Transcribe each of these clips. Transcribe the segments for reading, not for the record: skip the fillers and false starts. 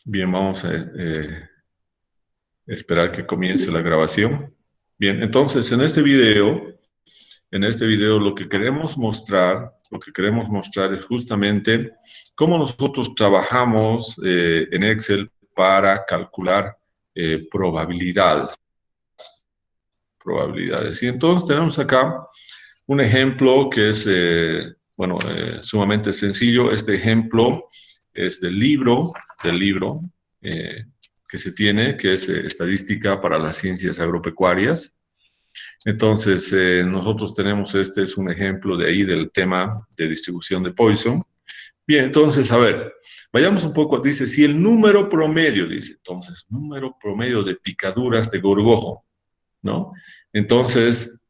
Bien, vamos a esperar que comience la grabación. Bien, entonces en este video lo que queremos mostrar es justamente cómo nosotros trabajamos en Excel para calcular probabilidades. Probabilidades. Y entonces tenemos acá un ejemplo que es, sumamente sencillo. Este ejemplo es del libro eh, que se tiene, que es Estadística para las Ciencias Agropecuarias. Entonces, nosotros tenemos, este es un ejemplo de ahí del tema de distribución de Poisson. Bien, entonces, a ver, vayamos un poco, dice, si el número promedio, dice, entonces, número promedio de picaduras de gorgojo, ¿no? Entonces,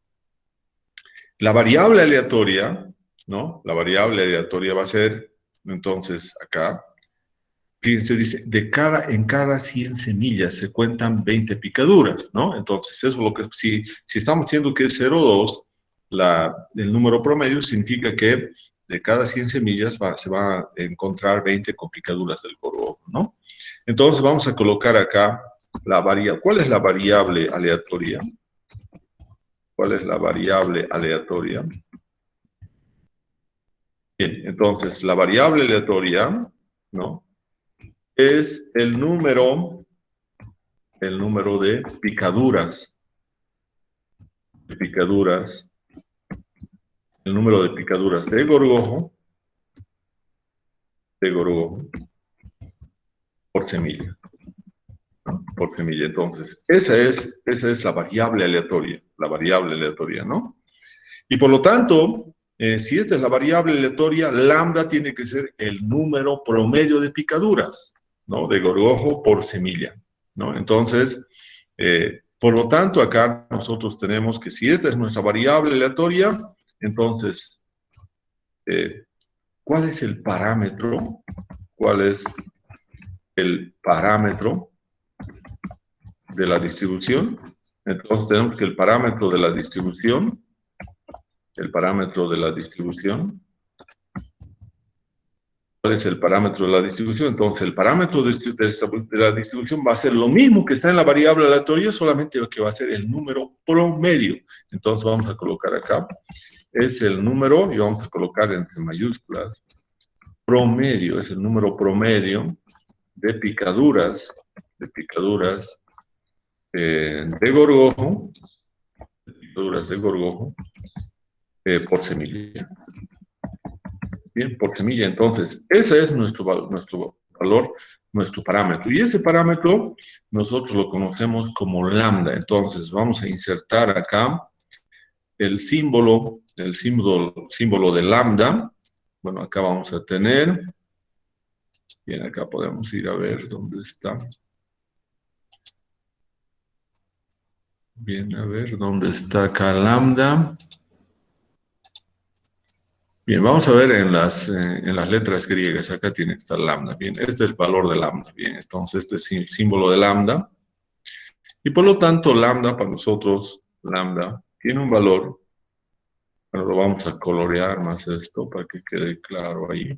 la variable aleatoria, ¿no? La variable aleatoria va a ser, entonces, acá, fíjense, dice, en cada 100 semillas se cuentan 20 picaduras, ¿no? Entonces, eso es lo que, si estamos diciendo que es 0,2, el número promedio significa que de cada 100 semillas se va a encontrar 20 con picaduras del gorgojo, ¿no? Entonces, vamos a colocar acá la variable. ¿Cuál es la variable aleatoria? ¿Cuál es la variable aleatoria? Bien, entonces la variable aleatoria, ¿no? Es el número de picaduras, el número de picaduras de gorgojo por semilla, ¿no? Por semilla. Entonces, esa es la variable aleatoria, ¿no? Y por lo tanto, si esta es la variable aleatoria, lambda tiene que ser el número promedio de picaduras, ¿no? De gorgojo por semilla, ¿no? Entonces, por lo tanto, acá nosotros tenemos que si esta es nuestra variable aleatoria, entonces, eh, ¿cuál es el parámetro? ¿Cuál es el parámetro de la distribución? Entonces, tenemos que el parámetro de la distribución, ¿cuál es el parámetro de la distribución? Entonces, el parámetro de la distribución va a ser lo mismo que está en la variable aleatoria, solamente lo que va a ser el número promedio. Entonces, vamos a colocar acá, es el número, y vamos a colocar entre mayúsculas, promedio, es el número promedio de picaduras de gorgojo, por semilla. Bien, por semilla. Entonces, ese es nuestro valor, nuestro parámetro. Y ese parámetro nosotros lo conocemos como lambda. Entonces, vamos a insertar acá símbolo de lambda. Bueno, acá vamos a tener, bien, acá podemos ir a ver dónde está. Bien, a ver, ¿dónde está acá lambda? Bien, vamos a ver en las letras griegas, acá tiene que estar lambda. Bien, este es el valor de lambda. Bien, entonces este es el símbolo de lambda. Y por lo tanto, lambda para nosotros, lambda, tiene un valor. Bueno, lo vamos a colorear más esto para que quede claro ahí.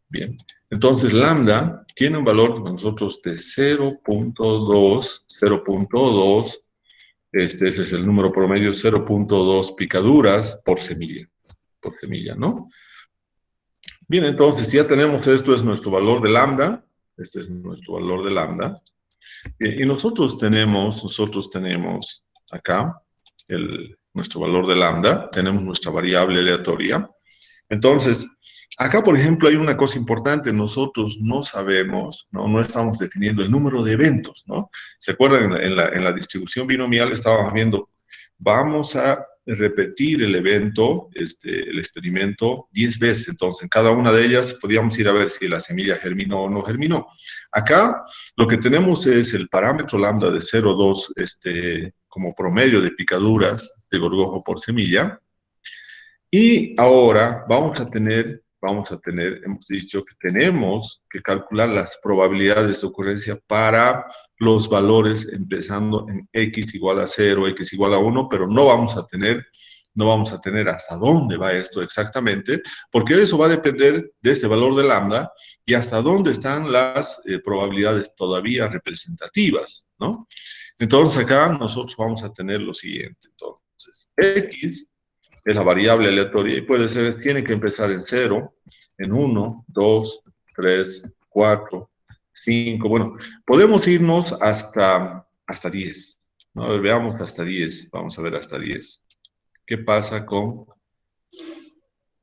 Bien, entonces lambda tiene un valor para nosotros de 0.2, 0.2, ese es el número promedio, 0.2 picaduras por semilla, ¿no? Bien, entonces ya tenemos, esto es nuestro valor de lambda, este es nuestro valor de lambda, y nosotros tenemos acá nuestro valor de lambda, tenemos nuestra variable aleatoria. Entonces, acá, por ejemplo, hay una cosa importante, nosotros no sabemos, no estamos definiendo el número de eventos, ¿no? ¿Se acuerdan? En la distribución binomial estábamos viendo, vamos a repetir el evento, el experimento 10 veces, entonces en cada una de ellas podíamos ir a ver si la semilla germinó o no germinó. Acá lo que tenemos es el parámetro lambda de 0,2 como promedio de picaduras de gorgojo por semilla. Y ahora hemos dicho que tenemos que calcular las probabilidades de ocurrencia para los valores empezando en x igual a 0, x igual a 1, pero no vamos a tener no vamos a tener hasta dónde va esto exactamente, porque eso va a depender de este valor de lambda y hasta dónde están las probabilidades todavía representativas, ¿no? Entonces acá nosotros vamos a tener lo siguiente. Entonces, X es la variable aleatoria y puede ser, tiene que empezar en 0, en 1, 2, 3, 4, 5. Bueno, podemos irnos hasta 10. ¿No? A ver, veamos hasta 10. Vamos a ver hasta 10. ¿Qué pasa con?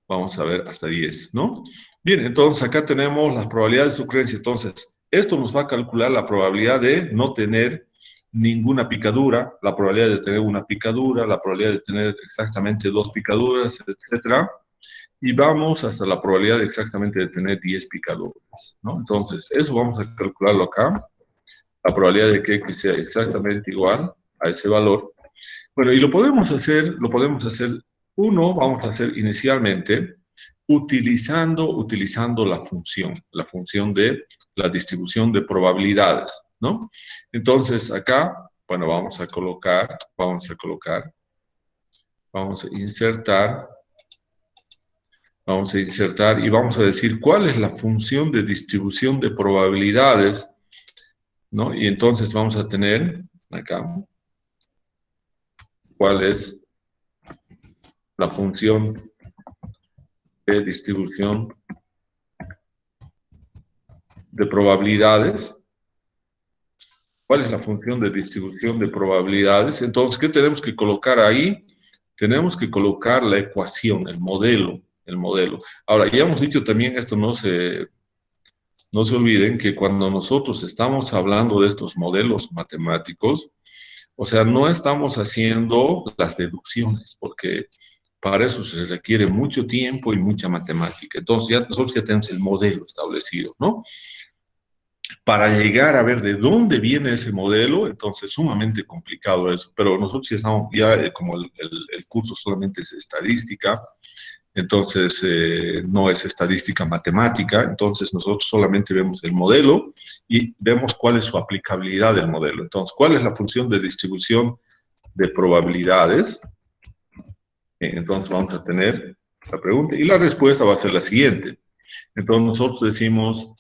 Vamos a ver hasta 10, ¿no? Bien, entonces acá tenemos las probabilidades de ocurrencia. Entonces, esto nos va a calcular la probabilidad de no tener ninguna picadura, la probabilidad de tener una picadura, la probabilidad de tener exactamente 2 picaduras, etcétera. Y vamos hasta la probabilidad exactamente de tener 10 picaduras, ¿no? Entonces, eso vamos a calcularlo acá, la probabilidad de que X sea exactamente igual a ese valor. Bueno, y lo podemos hacer, uno, vamos a hacer inicialmente utilizando la función de la distribución de probabilidades, ¿no? Entonces, acá, bueno, vamos a insertar y vamos a decir cuál es la función de distribución de probabilidades, ¿no? Y entonces vamos a tener acá cuál es la función de distribución de probabilidades. ¿Cuál es la función de distribución de probabilidades? Entonces, ¿qué tenemos que colocar ahí? Tenemos que colocar la ecuación, el modelo, el modelo. Ahora, ya hemos dicho también, esto no se olviden que cuando nosotros estamos hablando de estos modelos matemáticos, o sea, no estamos haciendo las deducciones, porque para eso se requiere mucho tiempo y mucha matemática. Entonces, nosotros ya tenemos el modelo establecido, ¿no? Para llegar a ver de dónde viene ese modelo, entonces sumamente complicado eso, pero nosotros ya estamos, como el curso solamente es estadística, entonces no es estadística matemática, entonces nosotros solamente vemos el modelo y vemos cuál es su aplicabilidad del modelo. Entonces, ¿cuál es la función de distribución de probabilidades? Entonces vamos a tener la pregunta y la respuesta va a ser la siguiente. Entonces nosotros decimos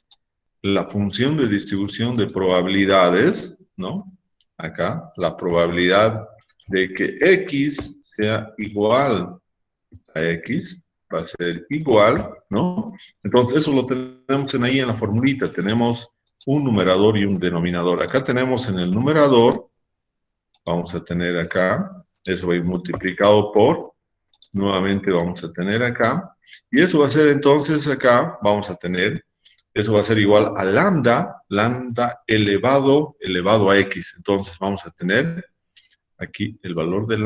la función de distribución de probabilidades, ¿no? Acá, la probabilidad de que X sea igual a X va a ser igual, ¿no? Entonces, eso lo tenemos ahí en la formulita. Tenemos un numerador y un denominador. Acá tenemos en el numerador, vamos a tener acá, eso va a ir multiplicado por, nuevamente vamos a tener acá, y eso va a ser entonces acá, vamos a tener, eso va a ser igual a lambda elevado a X. Entonces, vamos a tener aquí el valor de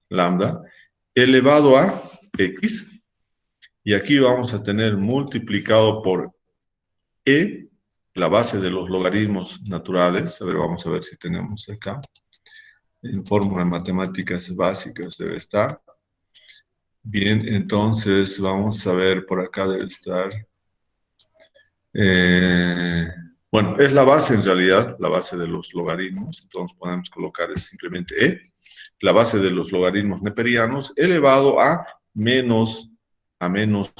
lambda elevado a X, y aquí vamos a tener multiplicado por E, la base de los logaritmos naturales. A ver, vamos a ver si tenemos acá. En fórmulas matemáticas básicas debe estar. Bien, entonces vamos a ver, por acá debe estar. Bueno, es la base en realidad, la base de los logaritmos. Entonces podemos colocar simplemente E, la base de los logaritmos neperianos, elevado a menos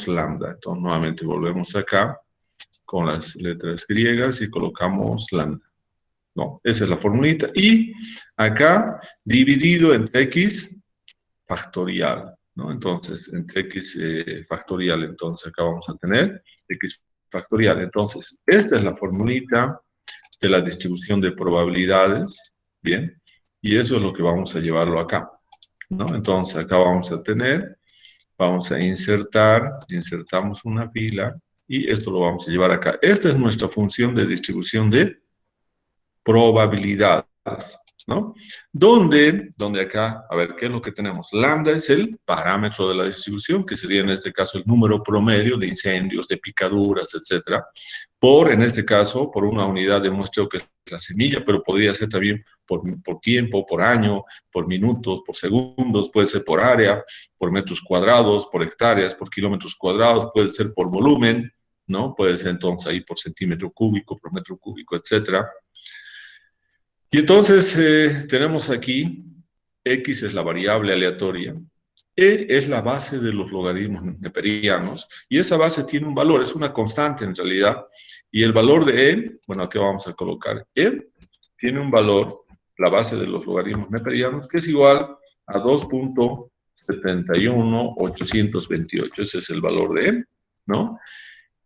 lambda. Entonces nuevamente volvemos acá con las letras griegas y colocamos lambda. ¿No? Esa es la formulita. Y acá dividido entre X factorial, ¿no? Entonces, entre X factorial, entonces acá vamos a tener X factorial. Entonces, esta es la formulita de la distribución de probabilidades, ¿bien? Y eso es lo que vamos a llevarlo acá, ¿no? Entonces, acá vamos a insertamos una fila y esto lo vamos a llevar acá. Esta es nuestra función de distribución de probabilidades, ¿no? Donde acá, a ver, ¿qué es lo que tenemos? Lambda es el parámetro de la distribución, que sería en este caso el número promedio de incendios, de picaduras, etcétera, en este caso, por una unidad de muestreo que es la semilla, pero podría ser también por tiempo, por año, por minutos, por segundos, puede ser por área, por metros cuadrados, por hectáreas, por kilómetros cuadrados, puede ser por volumen, ¿no? Puede ser entonces ahí por centímetro cúbico, por metro cúbico, etcétera. Y entonces tenemos aquí X es la variable aleatoria, E es la base de los logaritmos neperianos, y esa base tiene un valor, es una constante en realidad, y el valor de E, bueno, aquí vamos a colocar E, tiene un valor, la base de los logaritmos neperianos, que es igual a 2.71828, ese es el valor de E, ¿no?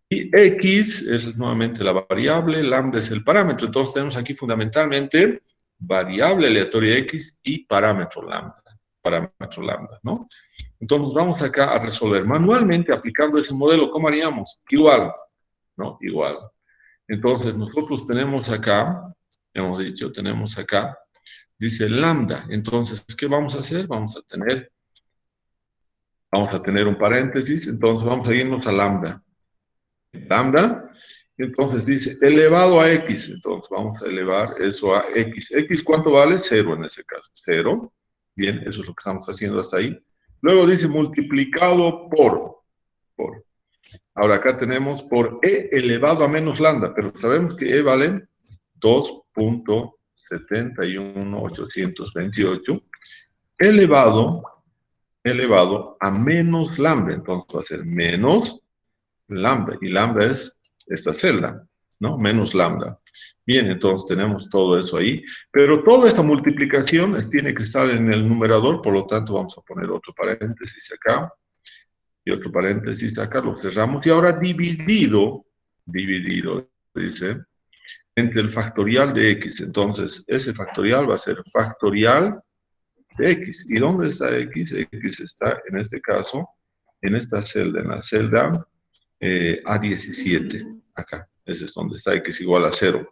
Y X es nuevamente la variable, lambda es el parámetro. Entonces tenemos aquí fundamentalmente variable aleatoria X y parámetro lambda, ¿no? Entonces vamos acá a resolver manualmente aplicando ese modelo. ¿Cómo haríamos? Igual, ¿no? Igual. Entonces nosotros tenemos acá, hemos dicho, tenemos acá, dice lambda. Entonces, ¿qué vamos a hacer? Vamos a tener un paréntesis, entonces vamos a irnos a lambda. Lambda, entonces dice elevado a x, entonces vamos a elevar eso a x. ¿X cuánto vale? 0 en ese caso, 0. Bien, eso es lo que estamos haciendo hasta ahí. Luego dice multiplicado por. Ahora acá tenemos por e elevado a menos lambda, pero sabemos que e vale 2.71828 elevado a menos lambda, entonces va a ser menos lambda, y lambda es esta celda, ¿no? Menos lambda. Bien, entonces tenemos todo eso ahí, pero toda esta multiplicación tiene que estar en el numerador, por lo tanto vamos a poner otro paréntesis acá, y otro paréntesis acá, lo cerramos, y ahora dividido, dice, entre el factorial de x, entonces ese factorial va a ser factorial de x, ¿y dónde está x? X está, en este caso, en esta celda, en la celda A17, acá, ese es donde está x igual a 0.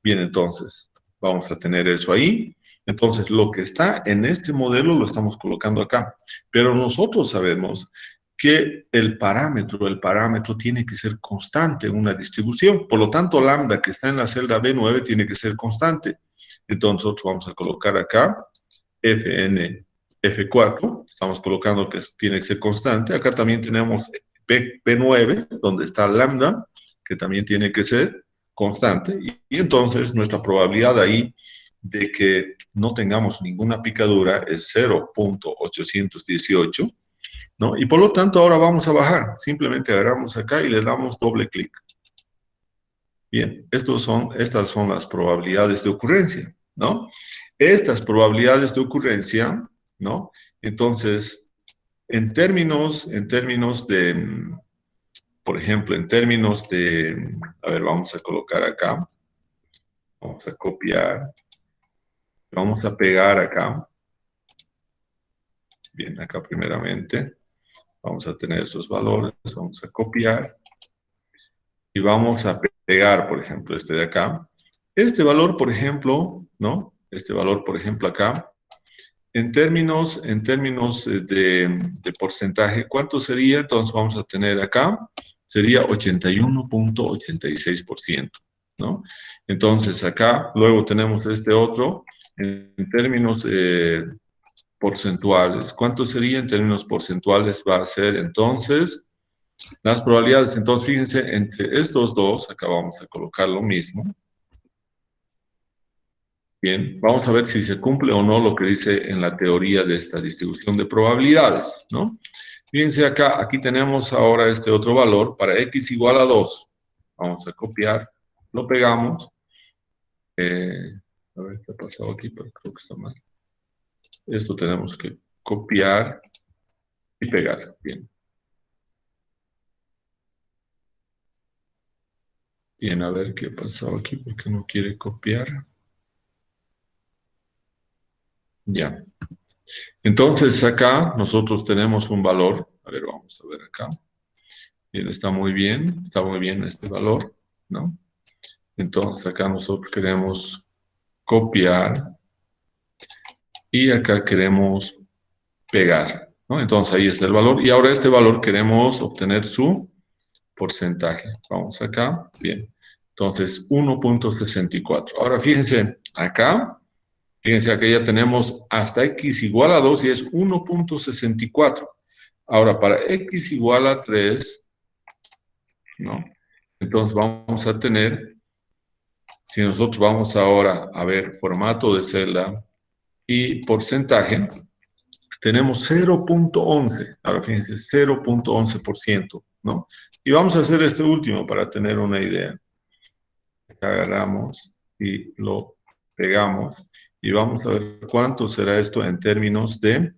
Bien, entonces, vamos a tener eso ahí. Entonces, lo que está en este modelo lo estamos colocando acá. Pero nosotros sabemos que el parámetro tiene que ser constante en una distribución. Por lo tanto, lambda que está en la celda B9 tiene que ser constante. Entonces, nosotros vamos a colocar acá Fn F4, estamos colocando que tiene que ser constante. Acá también tenemos P9, donde está lambda, que también tiene que ser constante. Y entonces nuestra probabilidad ahí de que no tengamos ninguna picadura es 0.818, ¿no? Y por lo tanto ahora vamos a bajar. Simplemente agarramos acá y le damos doble clic. Bien, estas son las probabilidades de ocurrencia, ¿no? Estas probabilidades de ocurrencia, ¿no? Entonces, en términos de, por ejemplo, en términos de, a ver, vamos a colocar acá, vamos a copiar, vamos a pegar acá, bien, acá primeramente, vamos a tener esos valores, vamos a copiar, y vamos a pegar, por ejemplo, este de acá. Este valor, por ejemplo, ¿no? Este valor, por ejemplo, acá, en términos de porcentaje, ¿cuánto sería? Entonces vamos a tener acá, sería 81.86%, ¿no? Entonces acá, luego tenemos este otro, en términos porcentuales. ¿Cuánto sería en términos porcentuales? Va a ser entonces las probabilidades. Entonces fíjense, entre estos dos, acá vamos a colocar lo mismo. Bien, vamos a ver si se cumple o no lo que dice en la teoría de esta distribución de probabilidades, ¿no? Fíjense acá, aquí tenemos ahora este otro valor para x igual a 2. Vamos a copiar, lo pegamos. A ver qué ha pasado aquí, pero creo que está mal. Esto tenemos que copiar y pegar, bien. Bien, a ver qué ha pasado aquí, porque no quiere copiar. Ya. Entonces acá nosotros tenemos un valor. A ver, vamos a ver acá. Bien, está muy bien este valor, ¿no? Entonces acá nosotros queremos copiar y acá queremos pegar, ¿no? Entonces ahí está el valor y ahora este valor queremos obtener su porcentaje. Vamos acá, bien. Entonces 1.64. Ahora fíjense acá ya tenemos hasta x igual a 2 y es 1.64. Ahora para x igual a 3, ¿no? Entonces vamos a tener, si nosotros vamos ahora a ver formato de celda, y porcentaje, tenemos 0.11. Ahora fíjense, 0.11%, ¿no? Y vamos a hacer este último para tener una idea. Agarramos y lo pegamos y vamos a ver cuánto será esto en términos de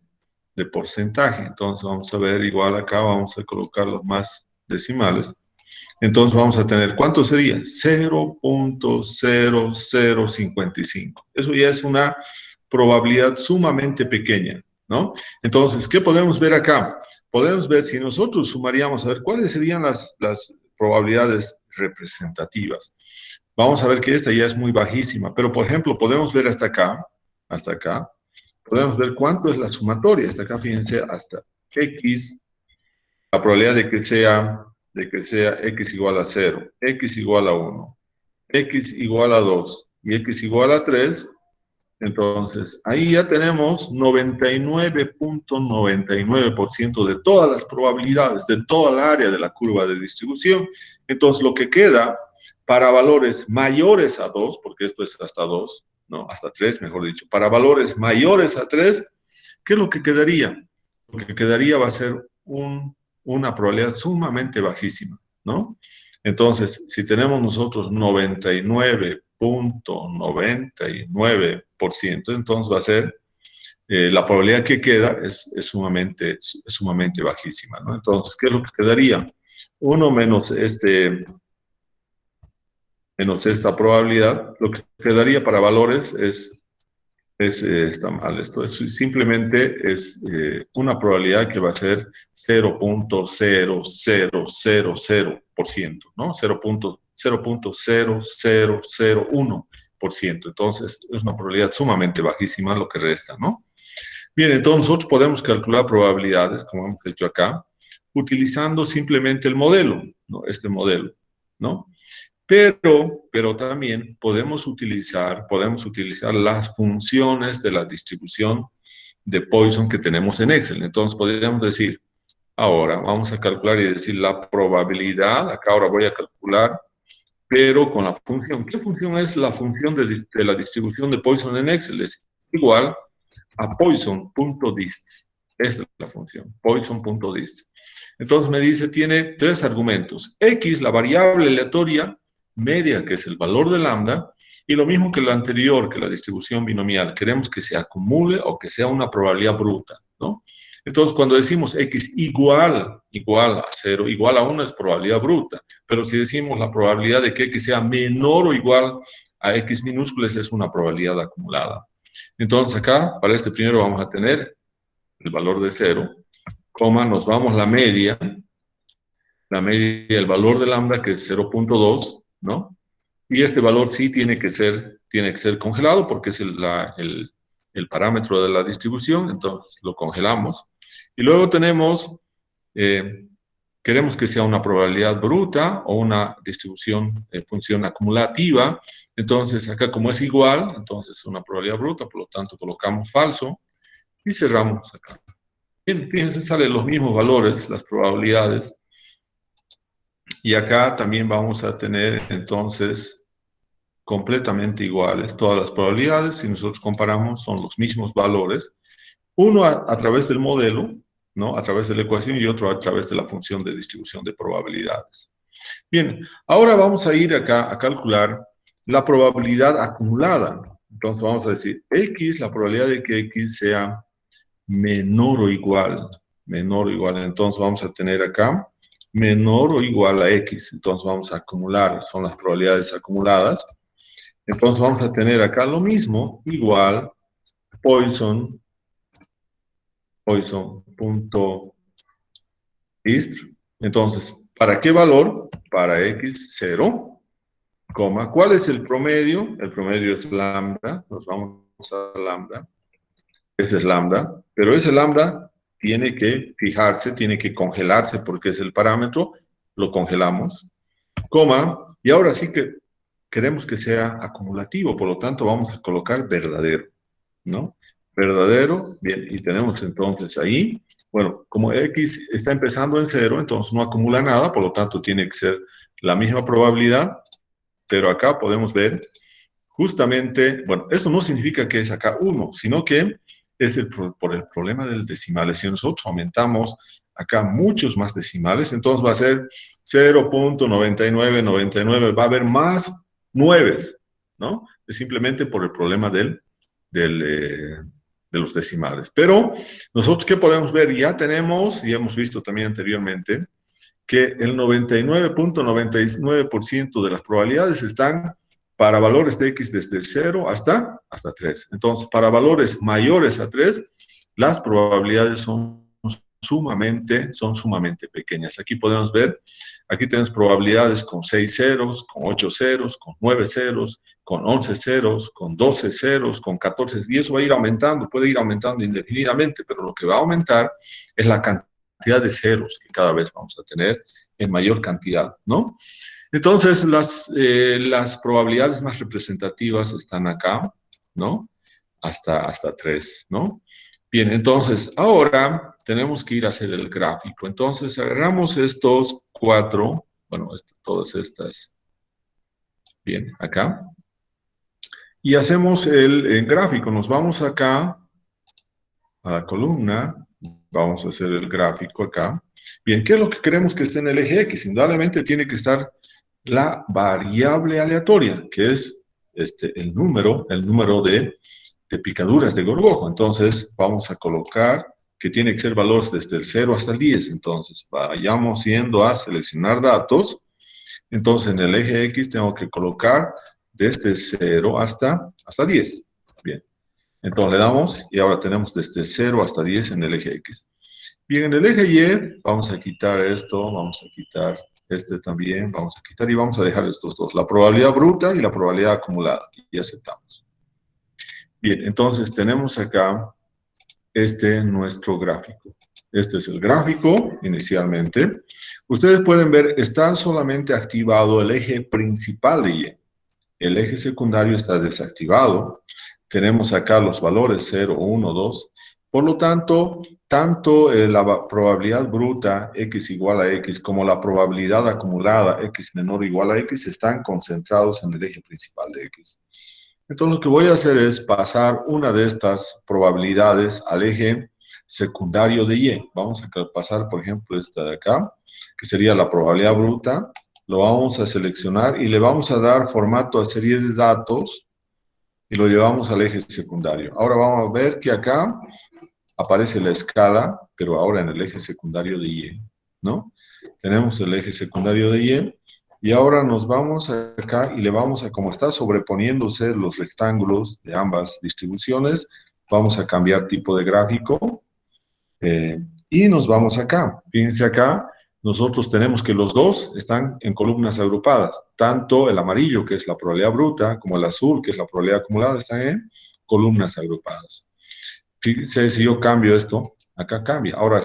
porcentaje. Entonces vamos a ver, igual acá vamos a colocar los más decimales. Entonces vamos a tener, ¿cuánto sería? 0.0055. Eso ya es una probabilidad sumamente pequeña, ¿no? Entonces, ¿qué podemos ver acá? Podemos ver si nosotros sumaríamos, a ver, ¿cuáles serían las probabilidades representativas? Vamos a ver que esta ya es muy bajísima, pero por ejemplo, podemos ver hasta acá, podemos ver cuánto es la sumatoria. Hasta acá, fíjense, hasta X, la probabilidad de que sea X igual a 0, X igual a 1, X igual a 2 y X igual a 3. Entonces, ahí ya tenemos 99.99% de todas las probabilidades, de toda la área de la curva de distribución. Entonces, lo que queda para valores mayores a 2, porque esto es hasta 2, ¿no? Hasta 3, mejor dicho. Para valores mayores a 3, ¿qué es lo que quedaría? Lo que quedaría va a ser una probabilidad sumamente bajísima, ¿no? Entonces, si tenemos nosotros 99.99%, entonces va a ser, la probabilidad que queda es sumamente bajísima, ¿no? Entonces, ¿qué es lo que quedaría? 1 menos esta probabilidad, lo que quedaría para valores está mal esto, simplemente es una probabilidad que va a ser 0.0000%, ¿no? 0.00001%. Entonces, es una probabilidad sumamente bajísima lo que resta, ¿no? Bien, entonces nosotros podemos calcular probabilidades, como hemos hecho acá, utilizando simplemente el modelo, ¿no? Este modelo, ¿no? Pero también podemos utilizar las funciones de la distribución de Poisson que tenemos en Excel. Entonces, podríamos decir, ahora vamos a calcular y decir la probabilidad, acá ahora voy a calcular, pero con la función. ¿Qué función es la función de la distribución de Poisson en Excel? Es igual a Poisson.dist. Esa es la función, Poisson.dist. Entonces me dice, tiene 3 argumentos. X, la variable aleatoria media, que es el valor de lambda, y lo mismo que lo anterior, que la distribución binomial. Queremos que se acumule o que sea una probabilidad bruta, ¿no? Entonces, cuando decimos X igual a 0, igual a 1 es probabilidad bruta. Pero si decimos la probabilidad de que X sea menor o igual a X minúsculas, es una probabilidad acumulada. Entonces, acá, para este primero vamos a tener el valor de 0, coma, nos vamos la media, el valor de lambda, que es 0.2, ¿no? Y este valor sí tiene que ser congelado porque es el parámetro de la distribución, entonces lo congelamos. Y luego tenemos, queremos que sea una probabilidad bruta o una distribución función acumulativa. Entonces acá como es igual, entonces es una probabilidad bruta, por lo tanto colocamos falso y cerramos acá. Bien, fíjense, salen los mismos valores, las probabilidades. Y acá también vamos a tener entonces completamente iguales todas las probabilidades. Si nosotros comparamos, son los mismos valores. Uno a través del modelo, ¿no? A través de la ecuación, y otro a través de la función de distribución de probabilidades. Bien, ahora vamos a ir acá a calcular la probabilidad acumulada. Entonces vamos a decir X, la probabilidad de que X sea menor o igual. Entonces vamos a tener acá menor o igual a X. Entonces vamos a acumular, son las probabilidades acumuladas. Entonces vamos a tener acá lo mismo, igual Poisson.dist. Entonces, ¿para qué valor? Para X, 0, coma. ¿Cuál es el promedio? El promedio es lambda. Nos vamos a lambda. Ese es lambda. Pero ese lambda tiene que fijarse, tiene que congelarse porque es el parámetro. Lo congelamos. Coma. Y ahora sí que queremos que sea acumulativo, por lo tanto vamos a colocar verdadero, ¿no? Verdadero, bien, y tenemos entonces ahí, bueno, como X está empezando en 0, entonces no acumula nada, por lo tanto tiene que ser la misma probabilidad, pero acá podemos ver justamente, bueno, eso no significa que es acá 1, sino que es por el problema del decimal. Si nosotros aumentamos acá muchos más decimales, entonces va a ser 0.9999, va a haber más 9, ¿no? Es simplemente por el problema de los decimales. Pero nosotros, ¿qué podemos ver? Ya tenemos, y hemos visto también anteriormente, que el 99.99% de las probabilidades están para valores de x desde 0 hasta 3. Entonces, para valores mayores a 3, las probabilidades son sumamente pequeñas. Aquí podemos ver, aquí tenemos probabilidades con 6 ceros, con 8 ceros, con 9 ceros, con 11 ceros, con 12 ceros, con 14, y eso va a ir aumentando, puede ir aumentando indefinidamente, pero lo que va a aumentar es la cantidad de ceros que cada vez vamos a tener en mayor cantidad, ¿no? Entonces, las probabilidades más representativas están acá, ¿no? Hasta 3, ¿no? Bien, entonces, ahora tenemos que ir a hacer el gráfico. Entonces, agarramos estos 4, bueno, todas estas, bien, acá, y hacemos el gráfico. Nos vamos acá a la columna, vamos a hacer el gráfico acá. Bien, ¿qué es lo que queremos que esté en el eje X? Indudablemente tiene que estar la variable aleatoria, que es el número de picaduras de gorgojo. Entonces, vamos a colocar que tiene que ser valores desde el 0 hasta el 10. Entonces, vayamos yendo a seleccionar datos. Entonces, en el eje X tengo que colocar desde 0 hasta 10. Bien. Entonces le damos y ahora tenemos desde 0 hasta 10 en el eje X. Bien, en el eje Y vamos a quitar esto, vamos a quitar este también, vamos a quitar y vamos a dejar estos dos, la probabilidad bruta y la probabilidad acumulada, y aceptamos. Bien, entonces tenemos acá nuestro gráfico. Este es el gráfico inicialmente. Ustedes pueden ver, está solamente activado el eje principal de Y. El eje secundario está desactivado. Tenemos acá los valores 0, 1, 2. Por lo tanto, tanto la probabilidad bruta x igual a x como la probabilidad acumulada x menor o igual a x están concentrados en el eje principal de x. Entonces, lo que voy a hacer es pasar una de estas probabilidades al eje secundario de Y. Vamos a pasar, por ejemplo, esta de acá, que sería la probabilidad bruta. Lo vamos a seleccionar y le vamos a dar formato a serie de datos y lo llevamos al eje secundario. Ahora vamos a ver que acá aparece la escala, pero ahora en el eje secundario de Y, ¿no? Tenemos el eje secundario de Y y ahora nos vamos acá y le vamos a, como está sobreponiéndose los rectángulos de ambas distribuciones, vamos a cambiar tipo de gráfico y nos vamos acá. Fíjense acá, nosotros tenemos que los dos están en columnas agrupadas. Tanto el amarillo, que es la probabilidad bruta, como el azul, que es la probabilidad acumulada, están en columnas agrupadas. Fíjense, si yo cambio esto, acá cambia. Ahora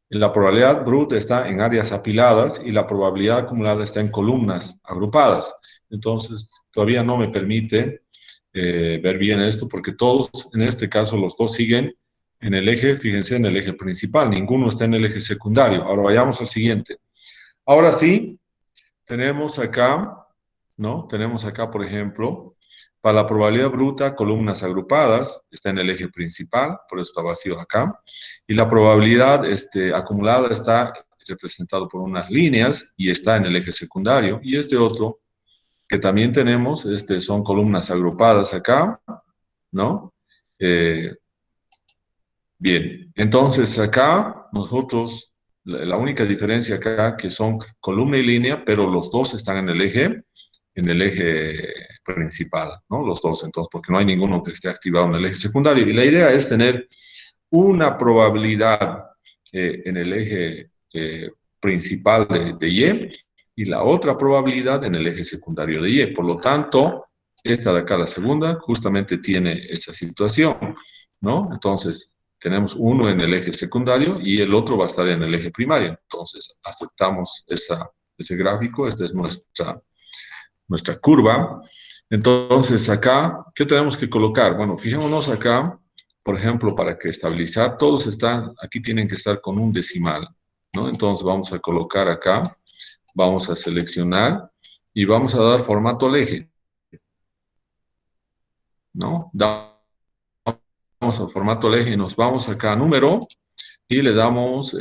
la probabilidad bruta está en áreas apiladas y la probabilidad acumulada está en columnas agrupadas. Entonces, todavía no me permite ver bien esto porque todos, en este caso, los dos siguen en el eje, fíjense, en el eje principal. Ninguno está en el eje secundario. Ahora vayamos al siguiente. Ahora sí, tenemos acá, ¿no? Tenemos acá, por ejemplo, para la probabilidad bruta, columnas agrupadas, está en el eje principal, por eso está vacío acá. Y la probabilidad acumulada está representado por unas líneas y está en el eje secundario. Y este otro, que también tenemos, son columnas agrupadas acá, ¿no? Bien, entonces acá nosotros, la única diferencia acá que son columna y línea, pero los dos están en el eje principal, ¿no? Los dos, entonces, porque no hay ninguno que esté activado en el eje secundario. Y la idea es tener una probabilidad en el eje principal de Y la otra probabilidad en el eje secundario de Y. Por lo tanto, esta de acá, la segunda, justamente tiene esa situación, ¿no? Entonces, tenemos uno en el eje secundario y el otro va a estar en el eje primario. Entonces, aceptamos ese gráfico, esta es nuestra curva. Entonces, acá, ¿qué tenemos que colocar? Bueno, fijémonos acá, por ejemplo, para que estabilizar, todos están, aquí tienen que estar con un decimal, ¿no? Entonces, vamos a colocar acá, vamos a seleccionar y vamos a dar formato al eje. ¿no? Vamos al formato del eje y nos vamos acá a número y le damos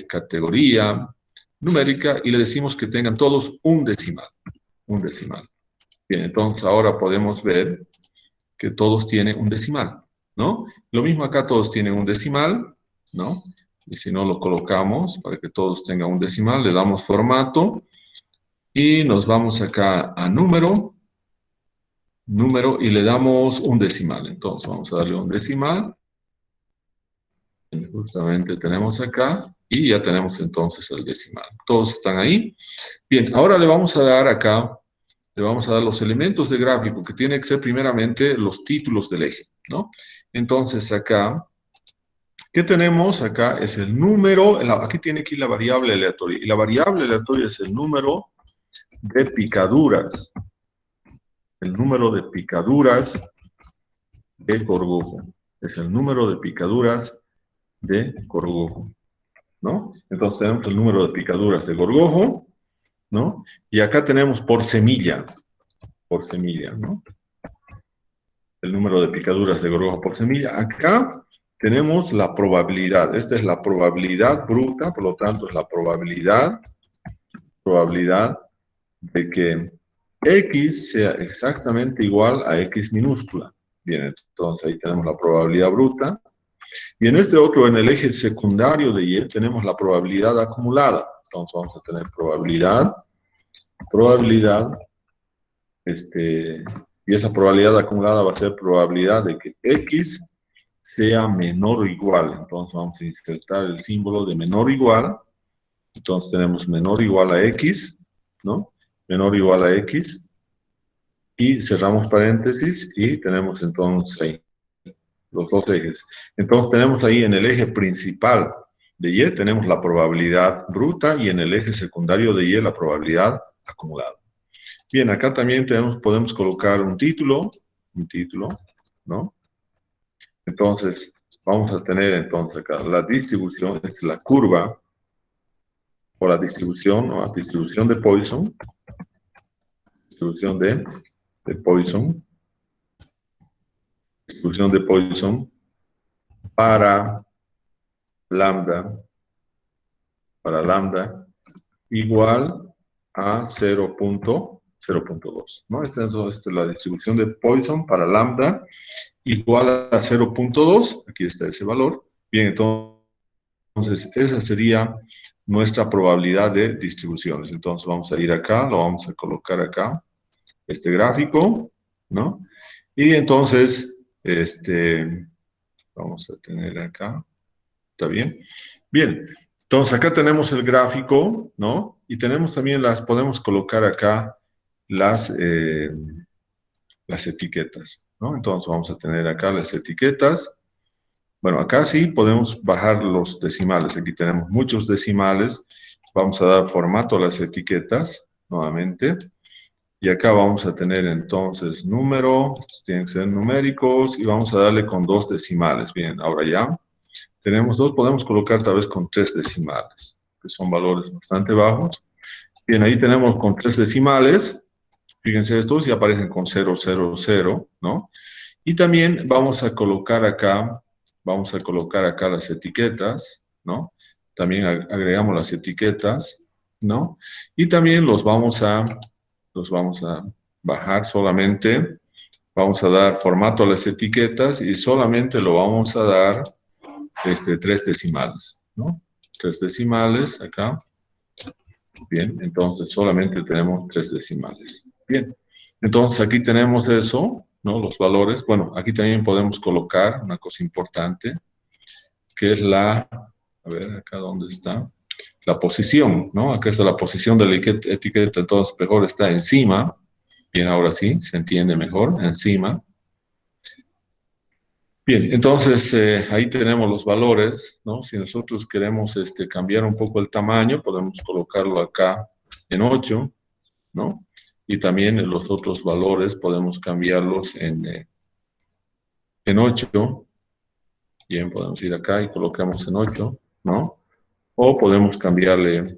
categoría numérica y le decimos que tengan todos un decimal, un decimal. Bien, entonces ahora podemos ver que todos tienen un decimal, ¿no? Lo mismo acá, todos tienen un decimal, ¿no? Y si no lo colocamos para que todos tengan un decimal, le damos formato y nos vamos acá a número, y le damos un decimal. Entonces vamos a darle un decimal. Justamente tenemos acá y ya tenemos entonces el decimal. Todos están ahí. Bien, ahora le vamos a dar acá, le vamos a dar los elementos de gráfico, que tiene que ser primeramente los títulos del eje, ¿no? Entonces acá, ¿qué tenemos? Acá es el número, aquí tiene que ir la variable aleatoria, y la variable aleatoria es el número de picaduras, el número de picaduras de gorgojo, es el número de picaduras de gorgojo, ¿no? Entonces tenemos el número de picaduras de gorgojo, ¿no? Y acá tenemos por semilla, ¿no? El número de picaduras de gorgojo por semilla. Acá tenemos la probabilidad. Esta es la probabilidad bruta, por lo tanto es la probabilidad de que X sea exactamente igual a X minúscula. Bien, entonces ahí tenemos la probabilidad bruta. Y en este otro, en el eje secundario de Y, tenemos la probabilidad acumulada. Entonces vamos a tener probabilidad, y esa probabilidad acumulada va a ser probabilidad de que X sea menor o igual. Entonces vamos a insertar el símbolo de menor o igual. Entonces tenemos menor o igual a X, ¿no? Menor o igual a X. Y cerramos paréntesis y tenemos entonces ahí los dos ejes. Entonces tenemos ahí en el eje principal de Y tenemos la probabilidad bruta y en el eje secundario de Y la probabilidad acumulada. Bien, acá también podemos colocar un título, ¿no? Entonces, vamos a tener entonces acá la distribución, es la curva, o la distribución, o la distribución de Poisson, distribución de Poisson, distribución de Poisson para lambda, igual a 0.2, ¿no? Esta es la distribución de Poisson para lambda igual a 0.2, aquí está ese valor. Bien, entonces esa sería nuestra probabilidad de distribuciones. Entonces vamos a ir acá, lo vamos a colocar acá, este gráfico, ¿no? Y entonces, vamos a tener acá, ¿está bien? Bien, entonces acá tenemos el gráfico, ¿no? Y tenemos también podemos colocar acá las etiquetas, ¿no? Entonces vamos a tener acá las etiquetas. Bueno, acá sí podemos bajar los decimales. Aquí tenemos muchos decimales. Vamos a dar formato a las etiquetas nuevamente. Y acá vamos a tener entonces número, tienen que ser numéricos, y vamos a darle con 2 decimales. Bien, ahora ya tenemos 2, podemos colocar tal vez con 3 decimales, que son valores bastante bajos. Bien, ahí tenemos con 3 decimales. Fíjense estos y aparecen con 0, 0, 0, ¿no? Y también vamos a colocar acá las etiquetas, ¿no? También agregamos las etiquetas, ¿no? Y también los vamos a bajar solamente, vamos a dar formato a las etiquetas y solamente lo vamos a dar 3 decimales, ¿no? 3 decimales acá. Bien, entonces solamente tenemos 3 decimales. Bien, entonces aquí tenemos eso, ¿no? Los valores. Bueno, aquí también podemos colocar una cosa importante, que es a ver, acá dónde está, la posición, ¿no? Acá está la posición de la etiqueta, entonces mejor está encima. Bien, ahora sí, se entiende mejor, encima. Bien, entonces ahí tenemos los valores, ¿no? Si nosotros queremos cambiar un poco el tamaño, podemos colocarlo acá en 8, ¿no? Y también los otros valores podemos cambiarlos en 8. Bien, podemos ir acá y colocamos en 8, ¿no? O podemos cambiarle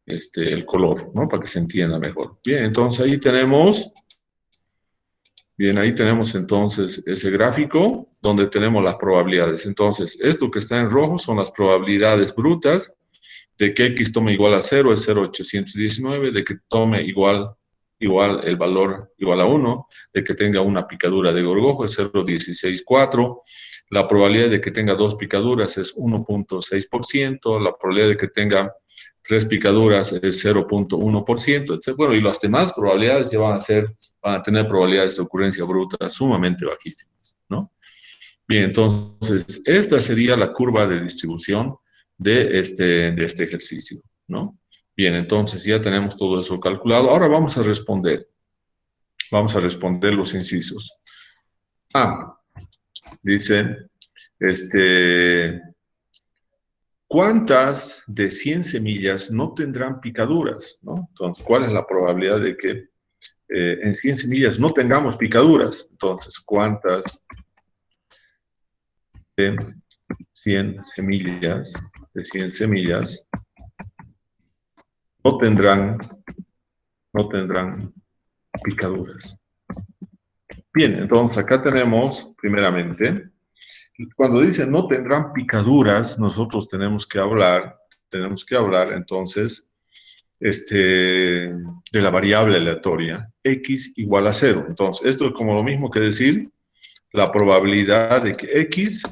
el color, ¿no? Para que se entienda mejor. Bien, entonces ahí tenemos Bien, ahí tenemos entonces ese gráfico donde tenemos las probabilidades. Entonces, esto que está en rojo son las probabilidades brutas de que X tome igual a 0 es 0,819, de que tome igual el valor igual a 1, de que tenga una picadura de gorgojo es 0,164, la probabilidad de que tenga dos picaduras es 1,6%, la probabilidad de que tenga tres picaduras es 0,1%, etc. Bueno, y las demás probabilidades ya van a tener probabilidades de ocurrencia bruta sumamente bajísimas, ¿no? Bien, entonces, esta sería la curva de distribución de este ejercicio, ¿no? Bien, entonces ya tenemos todo eso calculado. Ahora vamos a responder. Vamos a responder los incisos. A, dice, ¿cuántas de 100 semillas no tendrán picaduras, ¿no? Entonces, ¿cuál es la probabilidad de que en 100 semillas no tengamos picaduras? Entonces, ¿cuántas de 100 semillas, no tendrán picaduras? Bien, entonces acá tenemos, primeramente, cuando dice no tendrán picaduras, nosotros tenemos que hablar entonces de la variable aleatoria, x igual a 0. Entonces, esto es como lo mismo que decir la probabilidad de que x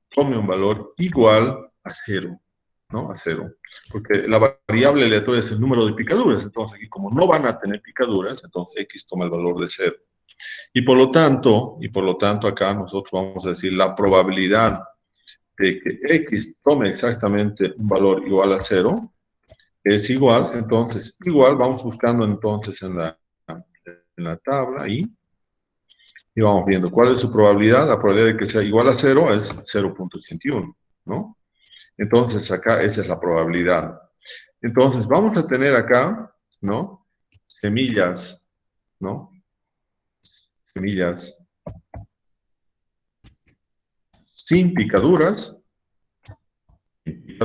tome un valor igual a 0, ¿no? A 0. Porque la variable aleatoria es el número de picaduras. Entonces, aquí como no van a tener picaduras, entonces x toma el valor de 0. Y por lo tanto, acá nosotros vamos a decir la probabilidad de que x tome exactamente un valor igual a 0 es igual, entonces, igual vamos buscando entonces en la tabla y vamos viendo cuál es su probabilidad. La probabilidad de que sea igual a 0 es 0,81, ¿no? Entonces, acá esa es la probabilidad. Entonces, vamos a tener acá, ¿no? Semillas, ¿no? Semillas sin picaduras, y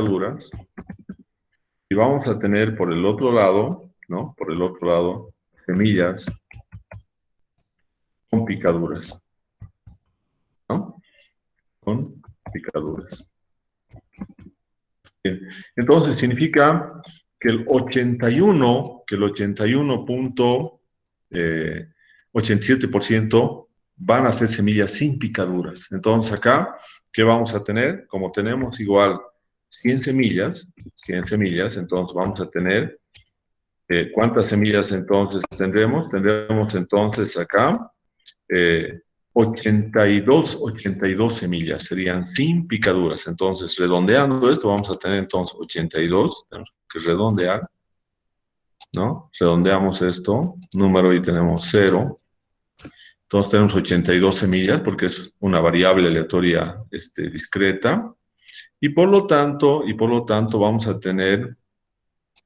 vamos a tener por el otro lado, ¿no? Por el otro lado, semillas con picaduras, ¿no? Con picaduras. Bien. Entonces, significa que el 81,87% van a ser semillas sin picaduras. Entonces, acá, ¿qué vamos a tener? Como tenemos igual 100 semillas, entonces vamos a tener, ¿cuántas semillas entonces tendremos? Tendremos entonces acá 82 semillas serían sin picaduras. Entonces, redondeando esto, vamos a tener entonces 82, tenemos que redondear, ¿no? Redondeamos esto, número y tenemos 0. Entonces tenemos 82 semillas porque es una variable aleatoria discreta. Y por lo tanto vamos a tener,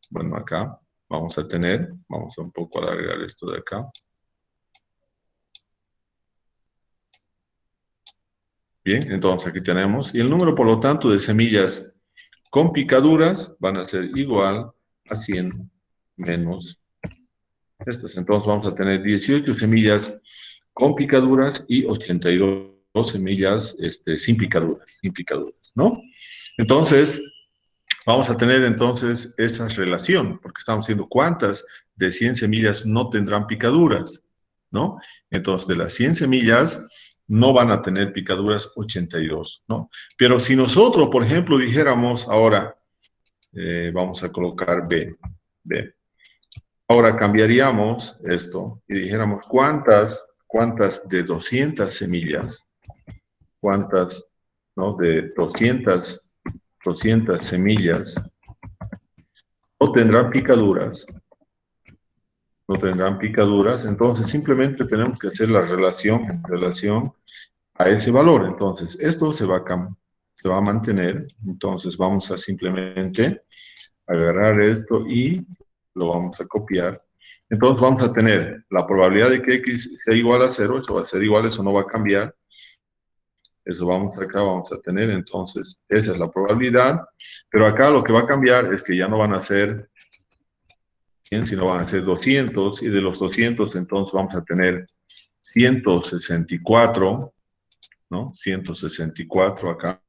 bueno, acá vamos a un poco alargar esto de acá. Bien, entonces aquí tenemos, y el número, por lo tanto, de semillas con picaduras van a ser igual a 100 menos estas. Entonces vamos a tener 18 semillas con picaduras y 82 semillas sin picaduras, ¿no? Entonces, vamos a tener entonces esa relación, porque estamos diciendo cuántas de 100 semillas no tendrán picaduras, ¿no? Entonces, de las 100 semillas no van a tener picaduras 82, ¿no? Pero si nosotros, por ejemplo, dijéramos ahora, vamos a colocar B. Ahora cambiaríamos esto y dijéramos cuántas de 200 semillas, cuántas, ¿no? De 200 semillas no tendrán picaduras, entonces simplemente tenemos que hacer la relación en relación a ese valor. Entonces, esto se va a mantener, entonces vamos a simplemente agarrar esto y lo vamos a copiar. Entonces vamos a tener la probabilidad de que x sea igual a 0, eso va a ser igual, eso no va a cambiar. Eso vamos a tener, entonces esa es la probabilidad, pero acá lo que va a cambiar es que ya no van a ser 100, sino van a ser 200, y de los 200 entonces vamos a tener 164, ¿no? 164 acá,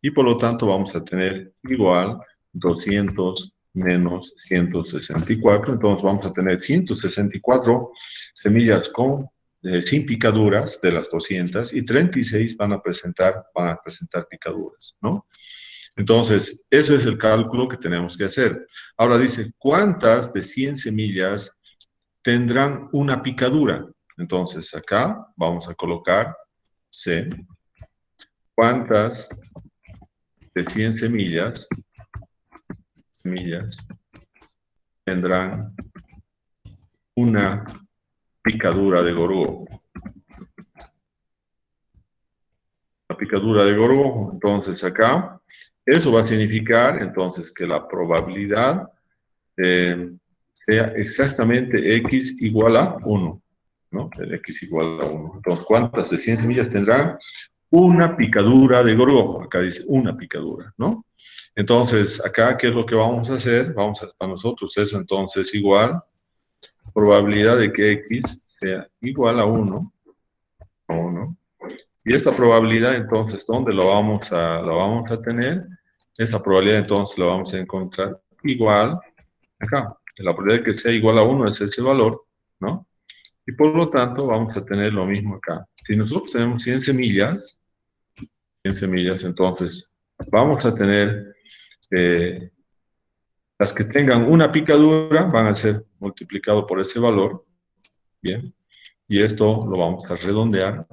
y por lo tanto vamos a tener igual 200 menos 164, entonces vamos a tener 164 semillas sin picaduras de las 200 y 36 van a presentar picaduras, ¿no? Entonces, ese es el cálculo que tenemos que hacer. Ahora dice, ¿cuántas de 100 semillas tendrán una picadura? Entonces, acá vamos a colocar C. ¿Cuántas de 100 semillas tendrán una picadura de gorgojo? La picadura de gorgojo. Entonces, acá, eso va a significar, entonces, que la probabilidad sea exactamente x igual a 1, ¿no? El x igual a 1. Entonces, ¿cuántas de 100 semillas tendrán una picadura de gorgojo? Acá dice una picadura, ¿no? Entonces, acá, ¿qué es lo que vamos a hacer? Para nosotros eso entonces igual, probabilidad de que x sea igual a 1, y esta probabilidad, entonces, ¿dónde lo vamos a tener? Esta probabilidad, entonces, la vamos a encontrar igual acá. La probabilidad de que sea igual a 1 es ese valor, ¿no? Y por lo tanto, vamos a tener lo mismo acá. Si nosotros tenemos 100 semillas, entonces, vamos a tener las que tengan una picadura, van a ser multiplicado por ese valor, ¿bien? Y esto lo vamos a redondear.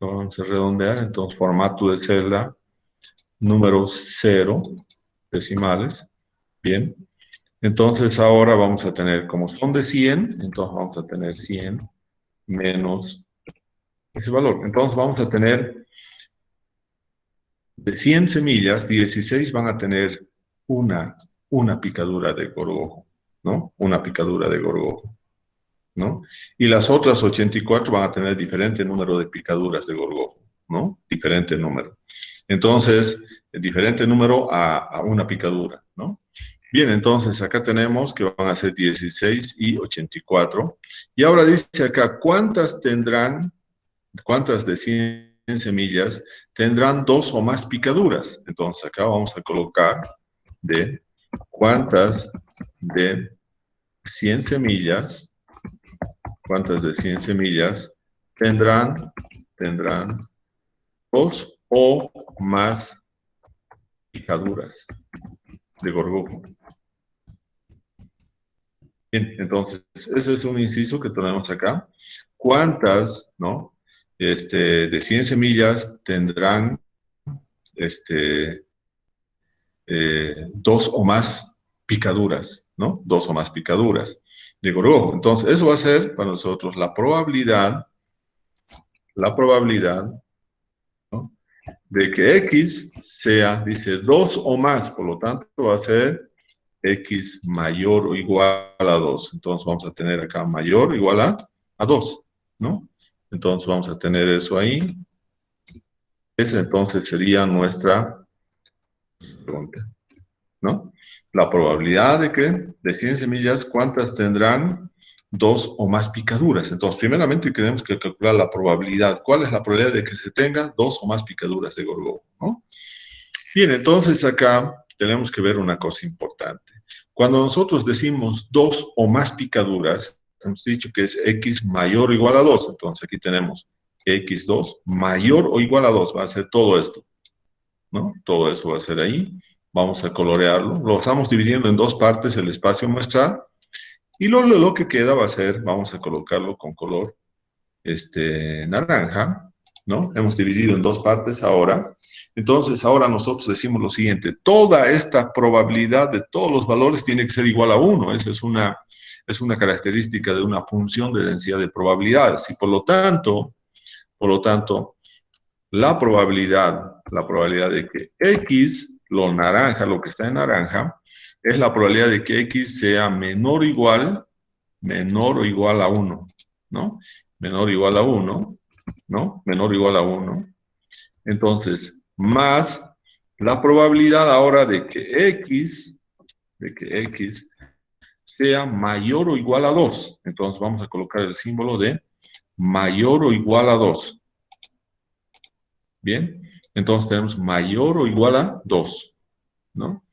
Entonces, formato de celda, número 0, decimales, ¿bien? Entonces, ahora vamos a tener, como son de 100, entonces vamos a tener 100 menos ese valor. Entonces, vamos a tener de 100 semillas, 16 van a tener una picadura de gorgojo, ¿no? Una picadura de gorgojo, ¿no? Y las otras 84 van a tener diferente número de picaduras de gorgojo, ¿no? Diferente número. Entonces, diferente número a una picadura, ¿no? Bien, entonces acá tenemos que van a ser 16 y 84. Y ahora dice acá, ¿cuántas de 100 semillas tendrán 2 o más picaduras? Entonces acá vamos a colocar de cuántas de 100 semillas, tendrán 2 o más picaduras de gorgojo. Bien, entonces, ese es un inciso que tenemos acá. ¿Cuántas, no? De 100 semillas tendrán 2 o más picaduras, ¿no? 2 o más picaduras de gorgojo. Entonces, eso va a ser para nosotros la probabilidad, ¿no? De que X sea, dice, 2 o más, por lo tanto, va a ser X mayor o igual a 2. Entonces vamos a tener acá mayor o igual a 2, ¿no? Entonces vamos a tener eso ahí. Esa entonces sería nuestra pregunta, ¿no? La probabilidad de que de 100 semillas, ¿cuántas tendrán 2 o más picaduras? Entonces, primeramente tenemos que calcular la probabilidad. ¿Cuál es la probabilidad de que se tenga 2 o más picaduras de gorgojo, ¿no? Bien, entonces acá tenemos que ver una cosa importante. Cuando nosotros decimos 2 o más picaduras, hemos dicho que es X mayor o igual a 2. Entonces aquí tenemos X2 mayor o igual a 2. Va a ser todo esto, ¿no? Todo eso va a ser ahí. Vamos a colorearlo. Lo estamos dividiendo en dos partes, el espacio muestral. Y lo que queda va a ser, vamos a colocarlo con color naranja, ¿no? Hemos dividido en dos partes ahora. Entonces, ahora nosotros decimos lo siguiente: toda esta probabilidad de todos los valores tiene que ser igual a 1. Esa es una característica de una función de densidad de probabilidades. Y por lo tanto, la probabilidad de que X, lo naranja, lo que está en naranja, es la probabilidad de que X sea menor o igual a 1, ¿no? Menor o igual a 1, ¿no? Menor o igual a 1. Entonces, más la probabilidad ahora de que X sea mayor o igual a 2. Entonces vamos a colocar el símbolo de mayor o igual a 2. Bien, entonces tenemos mayor o igual a 2, ¿no?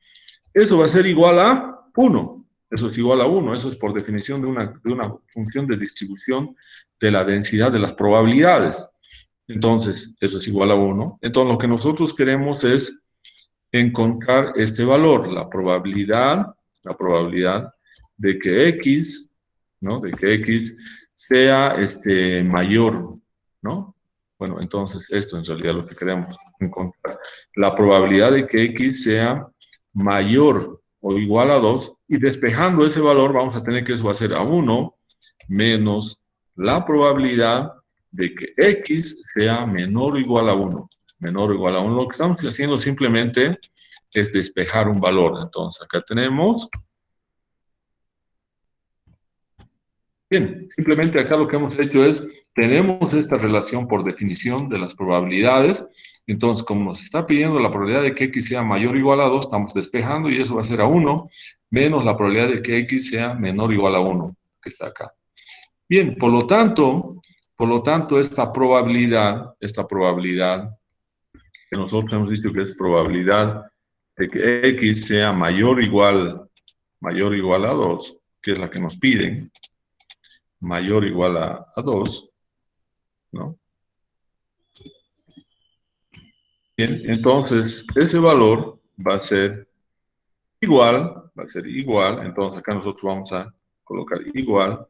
Esto va a ser igual a 1. Eso es igual a 1. Eso es por definición de una función de distribución de la densidad de las probabilidades. Entonces, eso es igual a 1. Entonces, lo que nosotros queremos es encontrar este valor, la probabilidad de que X, ¿no? De que X sea mayor, ¿no? Bueno, entonces esto en realidad es lo que queremos encontrar. La probabilidad de que X sea mayor o igual a 2 y despejando ese valor vamos a tener que eso va a ser a 1 menos la probabilidad de que X sea menor o igual a 1. Menor o igual a 1. Lo que estamos haciendo simplemente es despejar un valor. Entonces acá tenemos. Bien, simplemente acá lo que hemos hecho es, tenemos esta relación por definición de las probabilidades. Entonces, como nos está pidiendo la probabilidad de que X sea mayor o igual a 2, estamos despejando y eso va a ser a 1, menos la probabilidad de que X sea menor o igual a 1, que está acá. Bien, por lo tanto, esta probabilidad que nosotros hemos dicho que es probabilidad de que X sea mayor o igual a 2, que es la que nos piden, mayor o igual a 2, ¿no? Bien, entonces ese valor va a ser igual, entonces acá nosotros vamos a colocar igual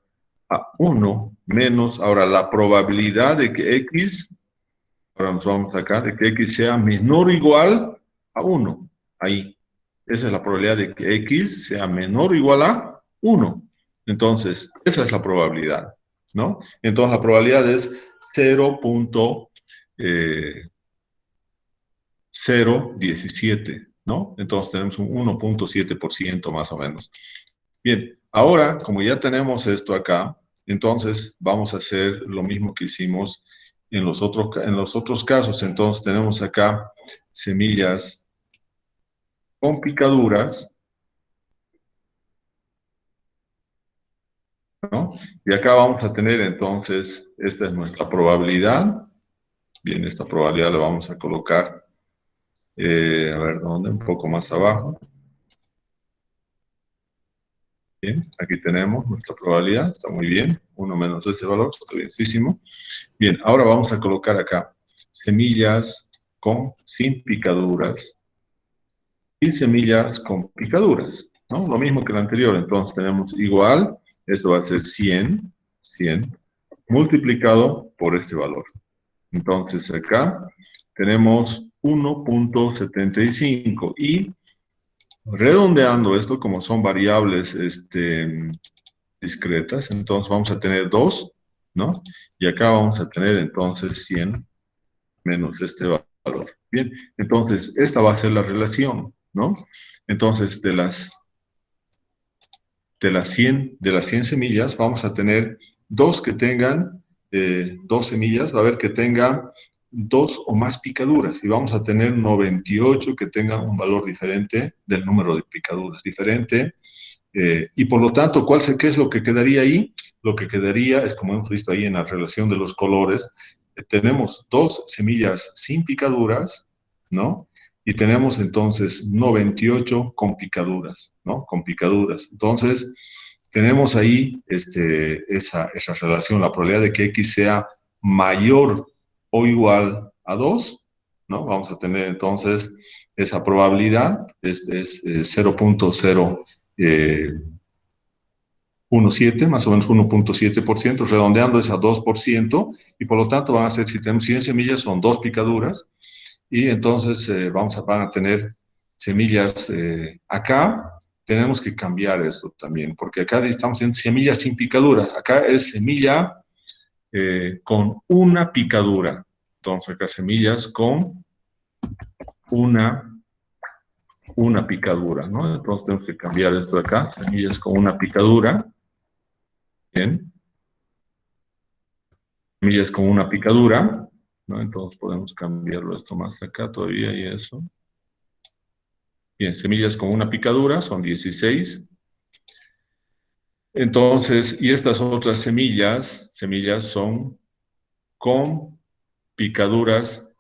a 1 menos, ahora la probabilidad de que X, ahora nos vamos acá, de que X sea menor o igual a 1, ahí. Esa es la probabilidad de que X sea menor o igual a 1. Entonces, esa es la probabilidad, ¿no? Entonces, la probabilidad es 0.017, ¿no? Entonces, tenemos un 1.7% más o menos. Bien, ahora, como ya tenemos esto acá, entonces vamos a hacer lo mismo que hicimos en los otros casos. Entonces, tenemos acá semillas con picaduras, ¿no? Y acá vamos a tener entonces, esta es nuestra probabilidad. Bien, esta probabilidad la vamos a colocar, a ver, ¿dónde? Un poco más abajo. Bien, aquí tenemos nuestra probabilidad, está muy bien. 1 menos este valor, está bienísimo. Bien, ahora vamos a colocar acá semillas sin picaduras y semillas con picaduras, ¿no? Lo mismo que el anterior, entonces tenemos igual, esto va a ser 100 multiplicado por este valor. Entonces acá tenemos 1.75 y redondeando esto, como son variables discretas, entonces vamos a tener 2, ¿no? Y acá vamos a tener entonces 100 menos este valor. Bien, entonces esta va a ser la relación, ¿no? Entonces de las 100 semillas vamos a tener dos que tengan, dos semillas, va a haber que tengan dos o más picaduras y vamos a tener 98 que tengan un valor diferente del número de picaduras, diferente. Y por lo tanto, ¿qué es lo que quedaría ahí? Lo que quedaría es, como hemos visto ahí en la relación de los colores, tenemos dos semillas sin picaduras, ¿no? Y tenemos entonces 98 con picaduras, ¿no? Con picaduras. Entonces, tenemos ahí esa relación, la probabilidad de que X sea mayor o igual a 2, ¿no? Vamos a tener entonces esa probabilidad, este es 0.017, más o menos 1.7%, redondeando es a 2%, y por lo tanto van a ser, si tenemos 100 semillas, son 2 picaduras, y entonces van a tener semillas acá. Tenemos que cambiar esto también, porque acá estamos en semillas sin picaduras. Acá es semilla con una picadura. Entonces acá semillas con una, una picadura, ¿no? Entonces tenemos que cambiar esto de acá, semillas con una picadura. Bien. Semillas con una picadura, ¿no? Entonces podemos cambiarlo esto más acá todavía y eso. Bien, semillas con una picadura son 16. Entonces, y estas otras semillas son con picaduras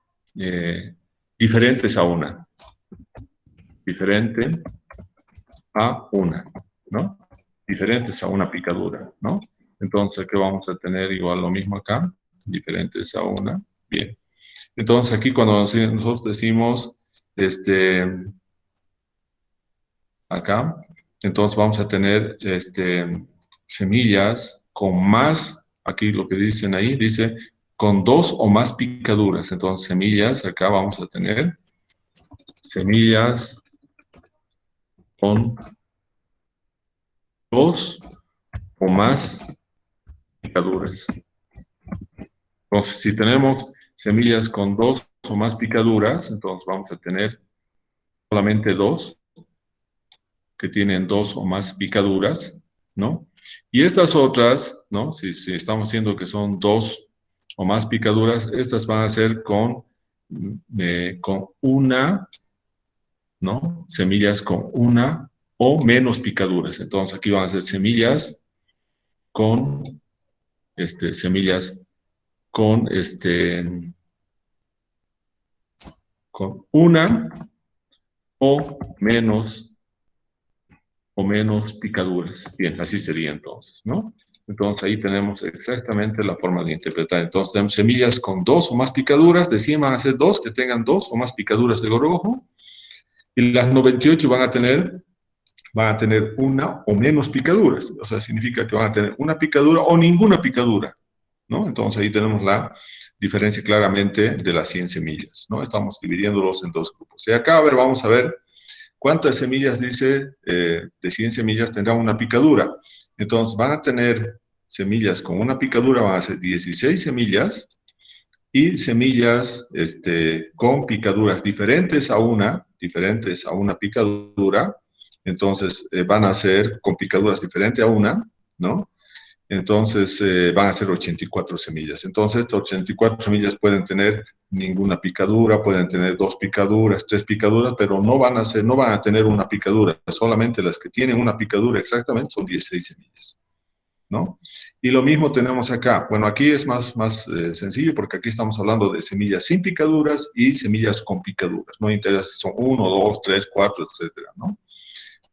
diferentes a una, diferente a una, ¿no? Diferentes a una picadura, ¿no? Entonces, ¿qué vamos a tener? Igual lo mismo acá, diferentes a una. Bien. Entonces, aquí cuando nosotros decimos, acá, entonces vamos a tener, semillas con más, aquí lo que dicen ahí, dice, con dos o más picaduras. Entonces, semillas, acá vamos a tener semillas con dos o más picaduras. Entonces, si tenemos semillas con dos o más picaduras, entonces vamos a tener solamente dos que tienen dos o más picaduras, ¿no? Y estas otras, ¿no? Si estamos haciendo que son dos o más picaduras, estas van a ser con una, ¿no? Semillas con una o menos picaduras. Entonces aquí van a ser semillas con, semillas con, con una o menos picaduras. Bien, así sería entonces, ¿no? Entonces ahí tenemos exactamente la forma de interpretar. Entonces tenemos semillas con dos o más picaduras, decían van a ser dos que tengan dos o más picaduras de gorgojo, y las 98 van a tener una o menos picaduras. O sea, significa que van a tener una picadura o ninguna picadura, ¿no? Entonces ahí tenemos la diferencia claramente de las 100 semillas, ¿no? Estamos dividiéndolos en dos grupos. Y acá, a ver, vamos a ver cuántas semillas dice, de 100 semillas tendrán una picadura. Entonces van a tener semillas con una picadura, van a ser 16 semillas, y semillas con picaduras diferentes a una picadura, entonces van a ser con picaduras diferentes a una, ¿no? Entonces van a ser 84 semillas. Entonces estas 84 semillas pueden tener ninguna picadura, pueden tener dos picaduras, tres picaduras, pero no van a tener una picadura. Solamente las que tienen una picadura exactamente son 16 semillas, ¿no? Y lo mismo tenemos acá. Bueno, aquí es más sencillo porque aquí estamos hablando de semillas sin picaduras y semillas con picaduras. No interesa si son 1, 2, 3, 4, etcétera, ¿no?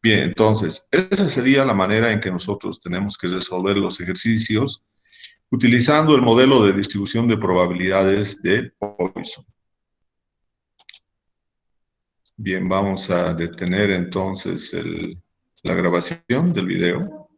Bien, entonces, esa sería la manera en que nosotros tenemos que resolver los ejercicios utilizando el modelo de distribución de probabilidades de Poisson. Bien, vamos a detener entonces la grabación del video.